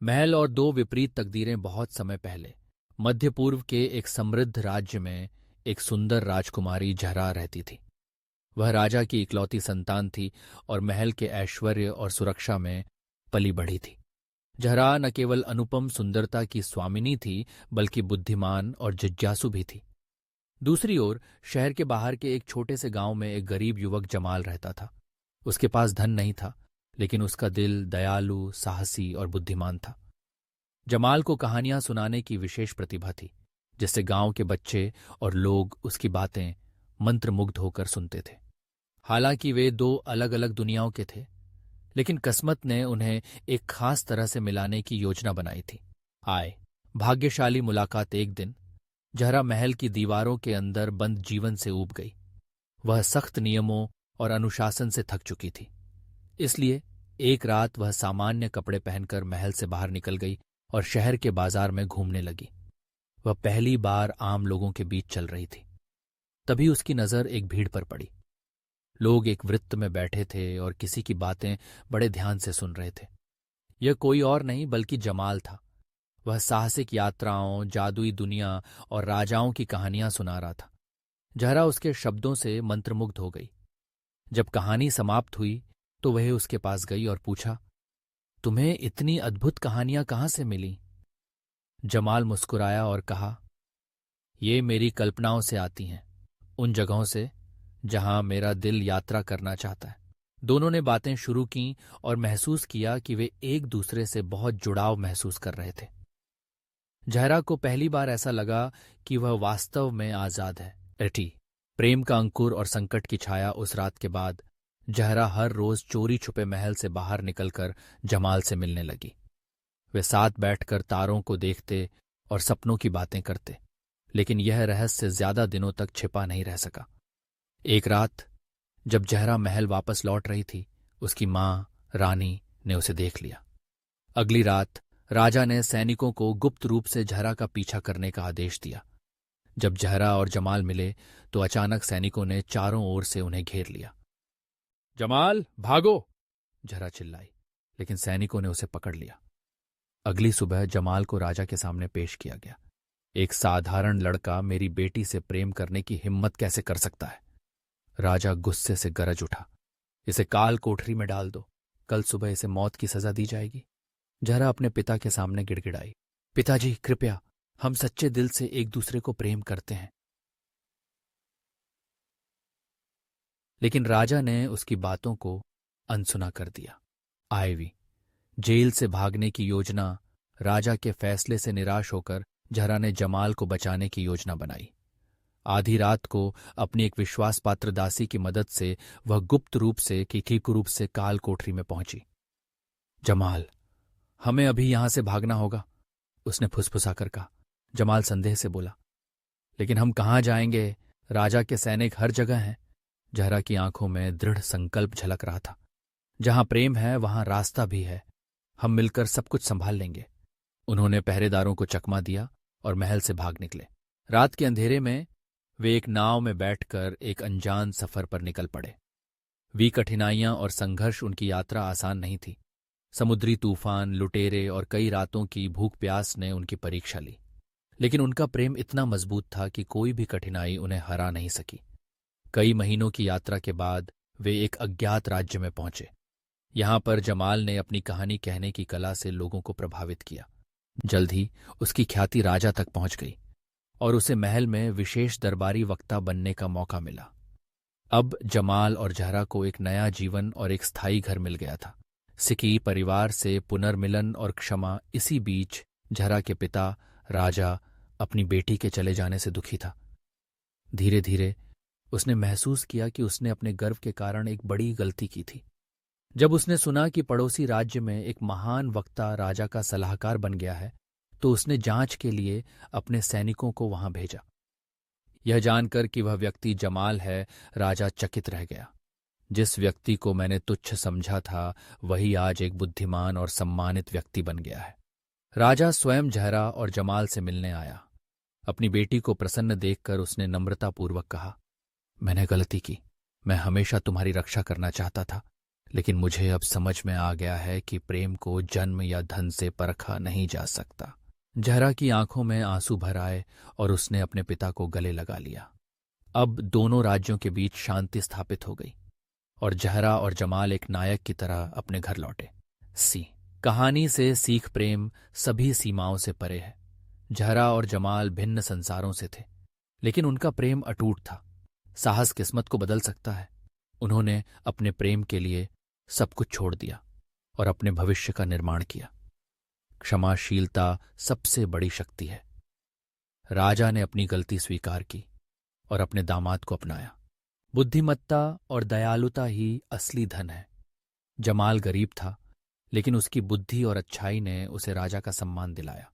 महल और दो विपरीत तकदीरें। बहुत समय पहले मध्य पूर्व के एक समृद्ध राज्य में एक सुंदर राजकुमारी जहरा रहती थी। वह राजा की इकलौती संतान थी और महल के ऐश्वर्य और सुरक्षा में पली बढ़ी थी। जहरा न केवल अनुपम सुंदरता की स्वामिनी थी, बल्कि बुद्धिमान और जिज्ञासु भी थी। दूसरी ओर शहर के बाहर के एक छोटे से गांव में एक गरीब युवक जमाल रहता था। उसके पास धन नहीं था, लेकिन उसका दिल दयालु, साहसी और बुद्धिमान था। जमाल को कहानियां सुनाने की विशेष प्रतिभा थी, जिससे गांव के बच्चे और लोग उसकी बातें मंत्रमुग्ध होकर सुनते थे। हालांकि वे दो अलग अलग दुनियाओं के थे, लेकिन किस्मत ने उन्हें एक खास तरह से मिलाने की योजना बनाई थी। आए भाग्यशाली मुलाकात। एक दिन जहरा महल की दीवारों के अंदर बंद जीवन से ऊब गई। वह सख्त नियमों और अनुशासन से थक चुकी थी। इसलिए एक रात वह सामान्य कपड़े पहनकर महल से बाहर निकल गई और शहर के बाजार में घूमने लगी। वह पहली बार आम लोगों के बीच चल रही थी। तभी उसकी नजर एक भीड़ पर पड़ी। लोग एक वृत्त में बैठे थे और किसी की बातें बड़े ध्यान से सुन रहे थे। यह कोई और नहीं बल्कि जमाल था। वह साहसिक यात्राओं, जादुई दुनिया और राजाओं की कहानियां सुना रहा था। जहरा उसके शब्दों से मंत्रमुग्ध हो गई। जब कहानी समाप्त हुई तो वह उसके पास गई और पूछा, तुम्हें इतनी अद्भुत कहानियां कहाँ से मिली? जमाल मुस्कुराया और कहा, ये मेरी कल्पनाओं से आती हैं, उन जगहों से जहां मेरा दिल यात्रा करना चाहता है। दोनों ने बातें शुरू की और महसूस किया कि वे एक दूसरे से बहुत जुड़ाव महसूस कर रहे थे। जहरा को पहली बार ऐसा लगा कि वह वास्तव में आजाद है। एटी प्रेम का अंकुर और संकट की छाया। उस रात के बाद जहरा हर रोज चोरी छुपे महल से बाहर निकलकर जमाल से मिलने लगी। वे साथ बैठकर तारों को देखते और सपनों की बातें करते, लेकिन यह रहस्य ज्यादा दिनों तक छिपा नहीं रह सका। एक रात जब जहरा महल वापस लौट रही थी, उसकी मां रानी ने उसे देख लिया। अगली रात राजा ने सैनिकों को गुप्त रूप से जहरा का पीछा करने का आदेश दिया। जब जहरा और जमाल मिले तो अचानक सैनिकों ने चारों ओर से उन्हें घेर लिया। जमाल, भागो! जहरा चिल्लाई, लेकिन सैनिकों ने उसे पकड़ लिया। अगली सुबह जमाल को राजा के सामने पेश किया गया। एक साधारण लड़का मेरी बेटी से प्रेम करने की हिम्मत कैसे कर सकता है? राजा गुस्से से गरज उठा, इसे काल कोठरी में डाल दो, कल सुबह इसे मौत की सजा दी जाएगी। जहरा अपने पिता के सामने गिड़गिड़ाई, पिताजी कृपया, हम सच्चे दिल से एक दूसरे को प्रेम करते हैं। लेकिन राजा ने उसकी बातों को अनसुना कर दिया। आईवी जेल से भागने की योजना। राजा के फैसले से निराश होकर जहरा ने जमाल को बचाने की योजना बनाई। आधी रात को अपनी एक विश्वासपात्र दासी की मदद से वह गुप्त रूप से ठीक रूप से काल कोठरी में पहुंची। जमाल, हमें अभी यहां से भागना होगा, उसने फुसफुसाकर कहा। जमाल संदेह से बोला, लेकिन हम कहाँ जाएंगे? राजा के सैनिक हर जगह हैं। जहरा की आंखों में दृढ़ संकल्प झलक रहा था। जहां प्रेम है वहां रास्ता भी है। हम मिलकर सब कुछ संभाल लेंगे। उन्होंने पहरेदारों को चकमा दिया और महल से भाग निकले। रात के अंधेरे में वे एक नाव में बैठकर एक अनजान सफर पर निकल पड़े। वी कठिनाइयां और संघर्ष उनकी यात्रा आसान नहीं थी। समुद्री तूफान, लुटेरे और कई रातों की भूख प्यास ने उनकी परीक्षा ली, लेकिन उनका प्रेम इतना मजबूत था कि कोई भी कठिनाई उन्हें हरा नहीं सकी। कई महीनों की यात्रा के बाद वे एक अज्ञात राज्य में पहुंचे। यहां पर जमाल ने अपनी कहानी कहने की कला से लोगों को प्रभावित किया। जल्द ही उसकी ख्याति राजा तक पहुंच गई और उसे महल में विशेष दरबारी वक्ता बनने का मौका मिला। अब जमाल और जहरा को एक नया जीवन और एक स्थायी घर मिल गया था। सिकी परिवार से पुनर्मिलन और क्षमा। इसी बीच जहरा के पिता राजा अपनी बेटी के चले जाने से दुखी था। धीरे धीरे उसने महसूस किया कि उसने अपने गर्व के कारण एक बड़ी गलती की थी। जब उसने सुना कि पड़ोसी राज्य में एक महान वक्ता राजा का सलाहकार बन गया है, तो उसने जांच के लिए अपने सैनिकों को वहां भेजा। यह जानकर कि वह व्यक्ति जमाल है, राजा चकित रह गया। जिस व्यक्ति को मैंने तुच्छ समझा था, वही आज एक बुद्धिमान और सम्मानित व्यक्ति बन गया है। राजा स्वयं जहरा और जमाल से मिलने आया। अपनी बेटी को प्रसन्न देखकर उसने नम्रतापूर्वक कहा, मैंने गलती की। मैं हमेशा तुम्हारी रक्षा करना चाहता था, लेकिन मुझे अब समझ में आ गया है कि प्रेम को जन्म या धन से परखा नहीं जा सकता। जहरा की आंखों में आंसू भर आए और उसने अपने पिता को गले लगा लिया। अब दोनों राज्यों के बीच शांति स्थापित हो गई और जहरा और जमाल एक नायक की तरह अपने घर लौटे। कहानी से सीख प्रेम सभी सीमाओं से परे है। जहरा और जमाल भिन्न संसारों से थे, लेकिन उनका प्रेम अटूट था। साहस किस्मत को बदल सकता है। उन्होंने अपने प्रेम के लिए सब कुछ छोड़ दिया और अपने भविष्य का निर्माण किया। क्षमाशीलता सबसे बड़ी शक्ति है। राजा ने अपनी गलती स्वीकार की और अपने दामाद को अपनाया। बुद्धिमत्ता और दयालुता ही असली धन है। जमाल गरीब था, लेकिन उसकी बुद्धि और अच्छाई ने उसे राजा का सम्मान दिलाया।